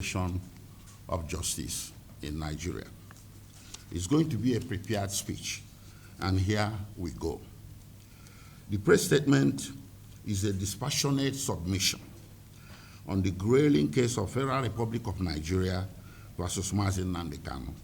of justice in Nigeria. It's going to be a prepared speech, and here we go. The press statement is a dispassionate submission on the growing case of Federal Republic of Nigeria versus Nnamdi Kanu.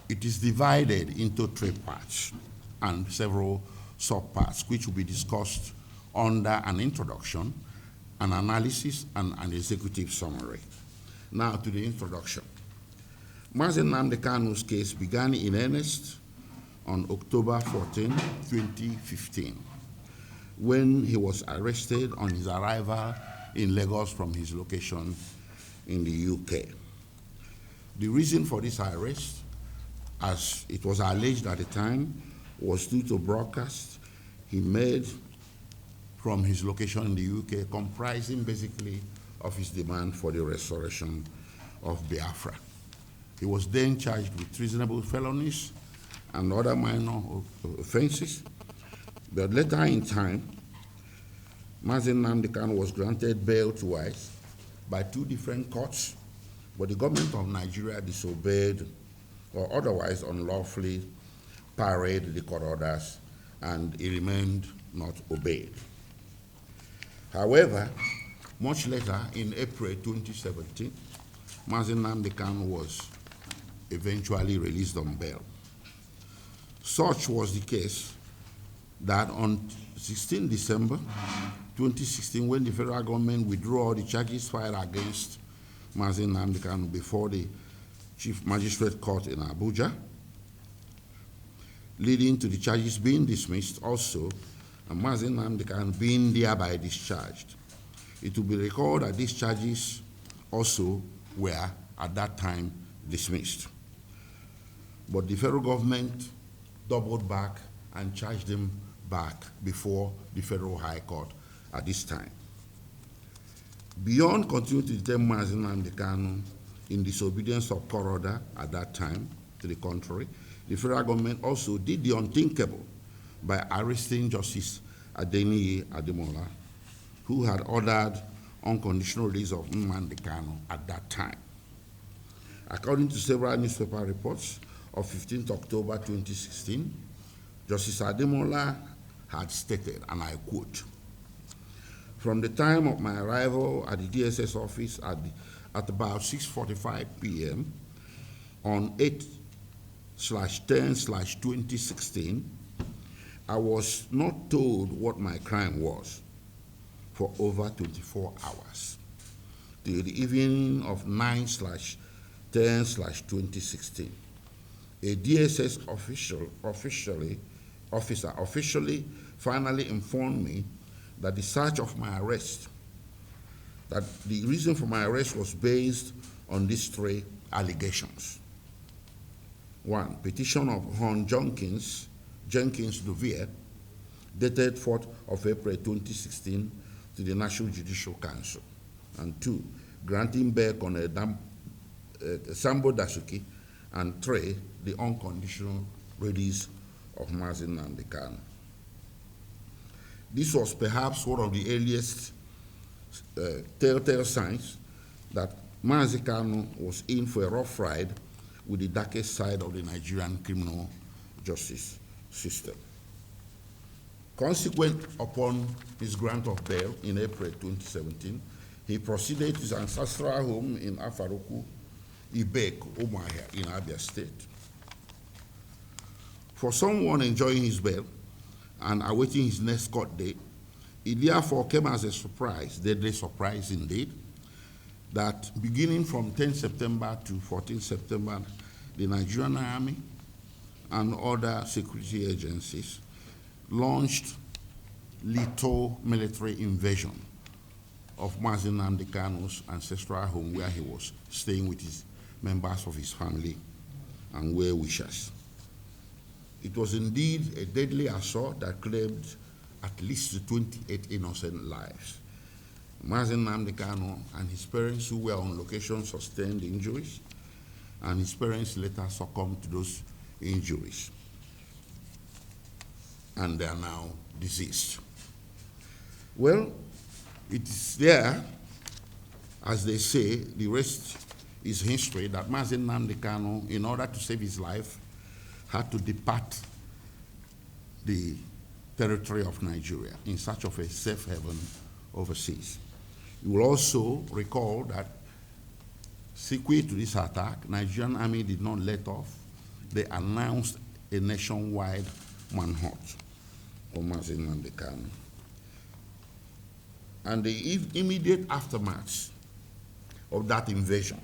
It is divided into three parts and several subparts, which will be discussed under an introduction, an analysis, and an executive summary. Now to the introduction. Nnamdi Kanu's case began in earnest on October 14, 2015, when he was arrested on his arrival in Lagos from his location in the UK. The reason for this arrest, as it was alleged at the time, was due to broadcasts he made from his location in the UK, comprising basically of his demand for the restoration of Biafra. He was then charged with treasonable felonies and other minor offenses. But later in time, Nnamdi Kanu was granted bail twice by two different courts, but the government of Nigeria disobeyed or otherwise unlawfully parried the court orders, and he remained not obeyed. However, much later, in April 2017, Nnamdi Kanu was eventually released on bail. Such was the case that on 16 December 2016, when the federal government withdrew all the charges filed against Nnamdi Kanu before the Chief Magistrate Court in Abuja, leading to the charges being dismissed also, and Nnamdi Kanu being thereby discharged. It will be recalled that these charges also were at that time dismissed. But the federal government doubled back and charged him back before the Federal High Court at this time. Beyond continuing to detain Nnamdi Kanu in disobedience of court order at that time, to the contrary, the federal government also did the unthinkable by arresting Justice Adeniyi Ademola, who had ordered unconditional release of Nnamdi Kanu at that time. According to several newspaper reports of 15th October 2016, Justice Ademola had stated, and I quote, "From the time of my arrival at the DSS office at about 6:45 p.m. on 8/10/2016, I was not told what my crime was for over 24 hours, till the evening of 9/10/2016. A DSS officer officially finally informed me that the search of my arrest, that the reason for my arrest was based on these three allegations. One, petition of Hon Jenkins Duvier, dated 4th of April 2016 to the National Judicial Council. And two, granting bail on Sambo Dasuki. And three, the unconditional release of Nnamdi Kanu. This was perhaps one of the earliest telltale signs that Nnamdi Kanu was in for a rough ride with the darkest side of the Nigerian criminal justice system. Consequent upon his grant of bail in April 2017, he proceeded to his ancestral home in Afaruku, Ibek, Umuahia, in Abia State. For someone enjoying his bail and awaiting his next court date, it therefore came as a surprise, deadly surprise indeed, that beginning from 10 September to 14 September, the Nigerian Army and other security agencies launched lethal military invasion of Nnamdi Kanu's ancestral home, where he was staying with his members of his family and well-wishers. It was indeed a deadly assault that claimed at least 28 innocent lives. Nnamdi Kanu and his parents, who were on location, sustained injuries, and his parents later succumbed to those injuries, and they are now deceased. Well, it is there As they say, the rest is history, that Nnamdi Kanu, in order to save his life, had to depart the territory of Nigeria in search of a safe haven overseas. You will also recall that sequel to this attack, Nigerian army did not let off. They announced a nationwide manhunt for Nnamdi Kanu. And the immediate aftermath of that invasion,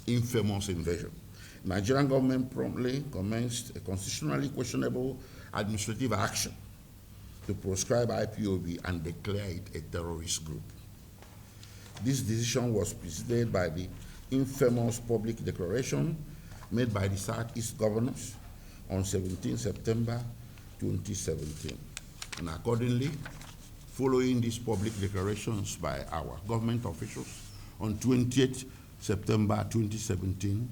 infamous invasion, Nigerian government promptly commenced a constitutionally questionable administrative action to proscribe IPOB and declare it a terrorist group. This decision was preceded by the infamous public declaration made by the Southeast governors on 17 September 2017. And accordingly, following these public declarations by our government officials, on 28 September 2017,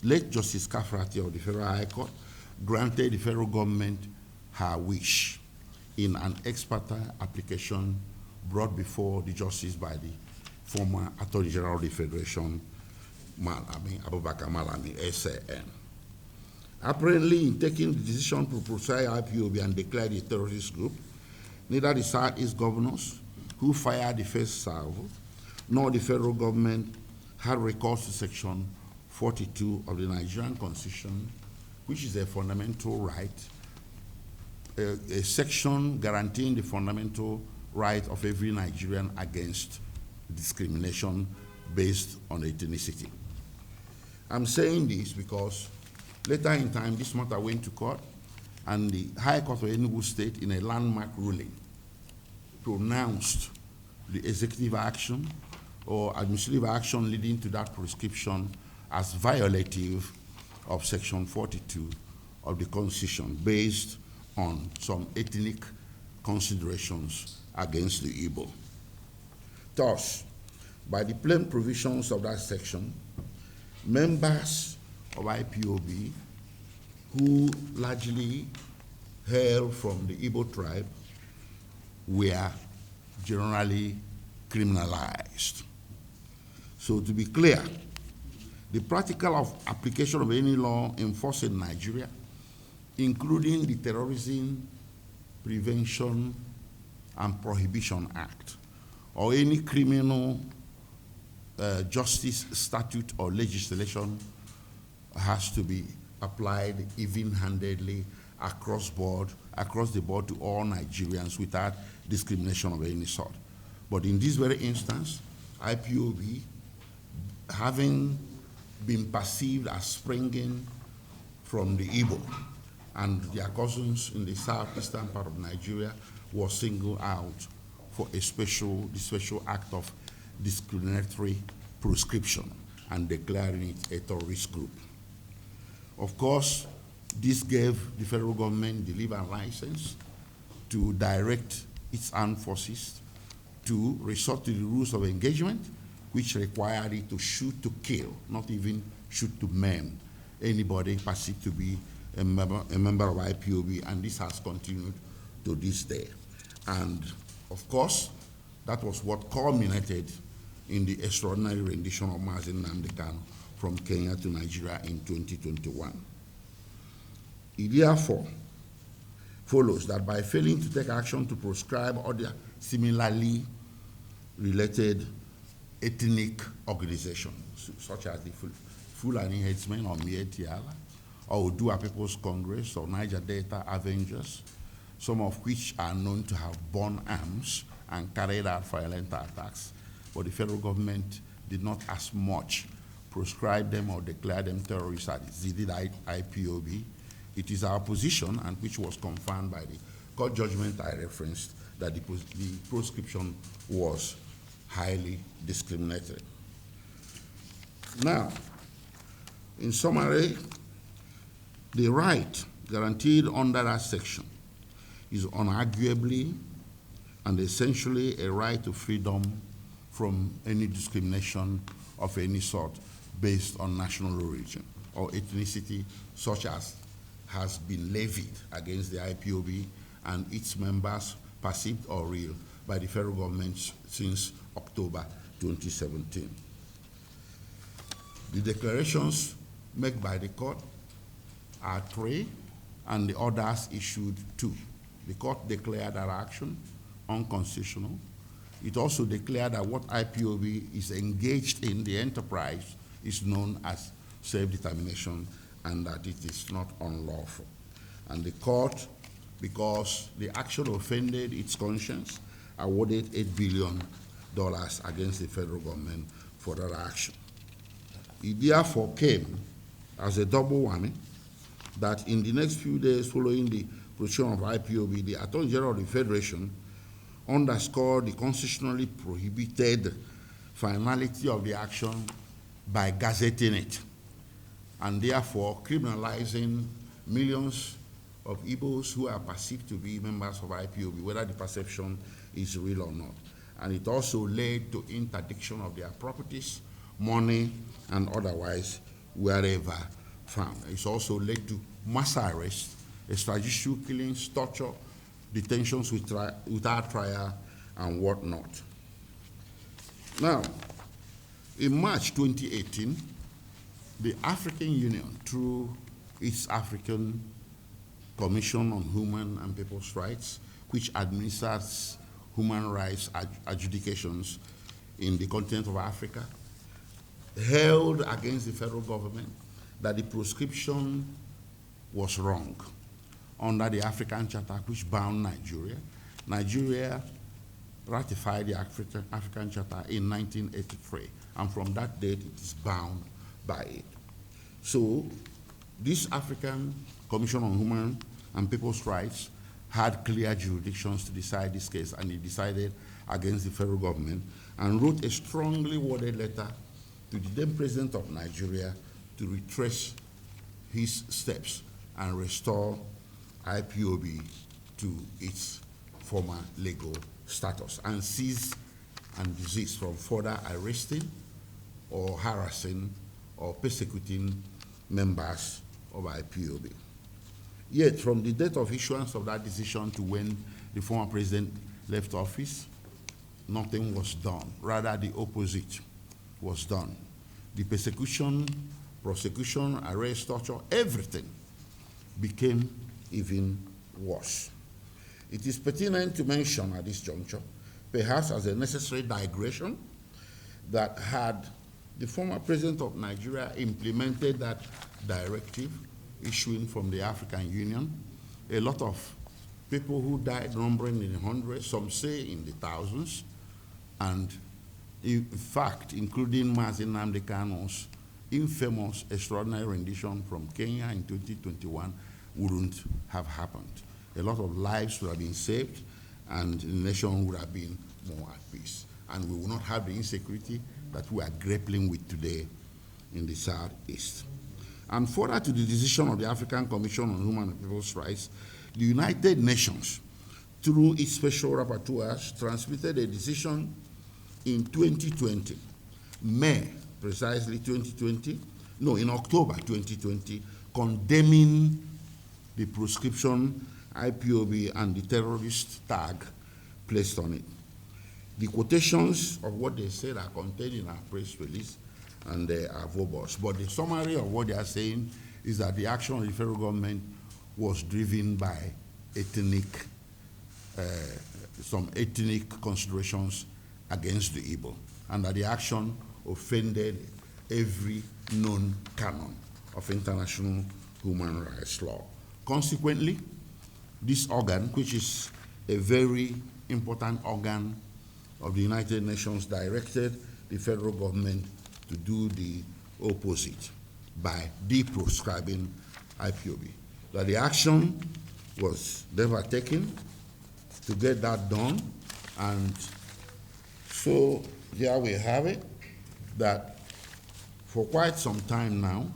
late Justice Kafrati of the Federal High Court granted the federal government her wish in an ex parte application brought before the justice by the former Attorney General of the Federation, Abubakar Malami, SAN. Apparently, in taking the decision to proscribe IPOB and declare it a terrorist group, neither the Southeast governors, who fired the first salvo, nor the federal government had recourse to Section 42 of the Nigerian Constitution, which is a fundamental right, a section guaranteeing the fundamental right of every Nigerian against discrimination based on ethnicity. I'm saying this because later in time, this matter went to court, and the High Court of Enugu State, in a landmark ruling, pronounced the executive action or administrative action leading to that prescription as violative of Section 42 of the Constitution based on some ethnic considerations against the Igbo. Thus, by the plain provisions of that section, members of IPOB who largely hail from the Igbo tribe were generally criminalized. So to be clear, the practical application of any law enforced in Nigeria, including the Terrorism Prevention and Prohibition Act, or any criminal justice statute or legislation, has to be applied even-handedly across the board to all Nigerians without discrimination of any sort. But in this very instance, IPOB, having been perceived as springing from the Igbo and their cousins in the southeastern part of Nigeria, was singled out for the special act of discriminatory proscription and declaring it a terrorist group. Of course, this gave the federal government the legal license to direct its armed forces to resort to the rules of engagement, which required it to shoot to kill, not even shoot to maim anybody perceived to be a member of IPOB, and this has continued to this day. And of course, that was what culminated in the extraordinary rendition of Nnamdi Kanu from Kenya to Nigeria in 2021. It therefore follows that by failing to take action to proscribe other similarly related ethnic organizations, such as the Fulani Headsmen or Mietiala, or Odua People's Congress or Niger Delta Avengers, some of which are known to have borne arms and carried out violent attacks, but the federal government did not as much proscribe them or declare them terrorists as it did IPOB. It is our position, and which was confirmed by the court judgment I referenced, that the proscription was highly discriminatory. Now, in summary, the right guaranteed under that section is unarguably and essentially a right to freedom from any discrimination of any sort based on national origin or ethnicity, such as has been levied against the IPOB and its members, perceived or real, by the federal government since October 2017. The declarations made by the court are 3, and the orders issued 2. The court declared that action unconstitutional. It also declared that what IPOB is engaged in, the enterprise, is known as self-determination and that it is not unlawful. And the court, because the action offended its conscience, awarded $8 billion against the federal government for that action. It therefore came as a double whammy that in the next few days following the procedure of IPOB, the Attorney General of the Federation underscored the constitutionally prohibited finality of the action by gazetting it, and therefore criminalizing millions of Igbos who are perceived to be members of IPOB, whether the perception is real or not. And it also led to interdiction of their properties, money, and otherwise wherever found. It's also led to mass arrests, extrajudicial killings, torture, detentions without trial, and whatnot. Now, in March 2018, the African Union, through its African Commission on Human and People's Rights, which administers human rights adjudications in the continent of Africa, held against the federal government that the proscription was wrong under the African Charter, which bound Nigeria. Nigeria ratified the African Charter in 1983, and from that date it is bound by it. So this African Commission on Human and People's Rights had clear jurisdictions to decide this case, and it decided against the federal government and wrote a strongly worded letter to the then president of Nigeria to retrace his steps and restore IPOB to its former legal status and cease and desist from further arresting or harassing or persecuting members of IPOB. Yet, from the date of issuance of that decision to when the former president left office, nothing was done. Rather, the opposite was done. The persecution, prosecution, arrest, torture, everything became even worse. It is pertinent to mention at this juncture, perhaps as a necessary digression, that had the former president of Nigeria implemented that directive issuing from the African Union, a lot of people who died numbering in the hundreds, some say in the thousands, and in fact, including Nnamdi Kanu's infamous extraordinary rendition from Kenya in 2021, wouldn't have happened. A lot of lives would have been saved, and the nation would have been more at peace. And we will not have the insecurity that we are grappling with today in the Southeast. And further to the decision of the African Commission on Human and People's Rights, the United Nations, through its special rapporteurs, transmitted a decision in 2020, May, precisely 2020, no, in October 2020, condemning the proscription, IPOB, and the terrorist tag placed on it. The quotations of what they said are contained in our press release, and they are verbose. But the summary of what they are saying is that the action of the federal government was driven by some ethnic considerations against the Igbo, and that the action offended every known canon of international human rights law. Consequently, this organ, which is a very important organ of the United Nations, directed the federal government to do the opposite by deproscribing IPOB. That the action was never taken to get that done, and so here we have it, that for quite some time now,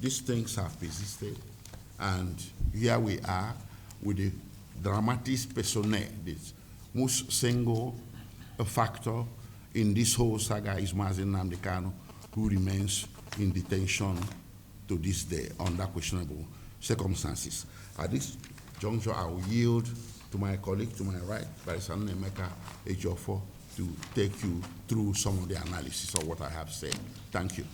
these things have persisted, and here we are with the dramatis personae, this most single factor in this whole saga is Nnamdi Kanu, who remains in detention to this day under questionable circumstances. At this juncture, I will yield to my colleague to my right, Barrister Emeka Ejiofor, to take you through some of the analysis of what I have said. Thank you.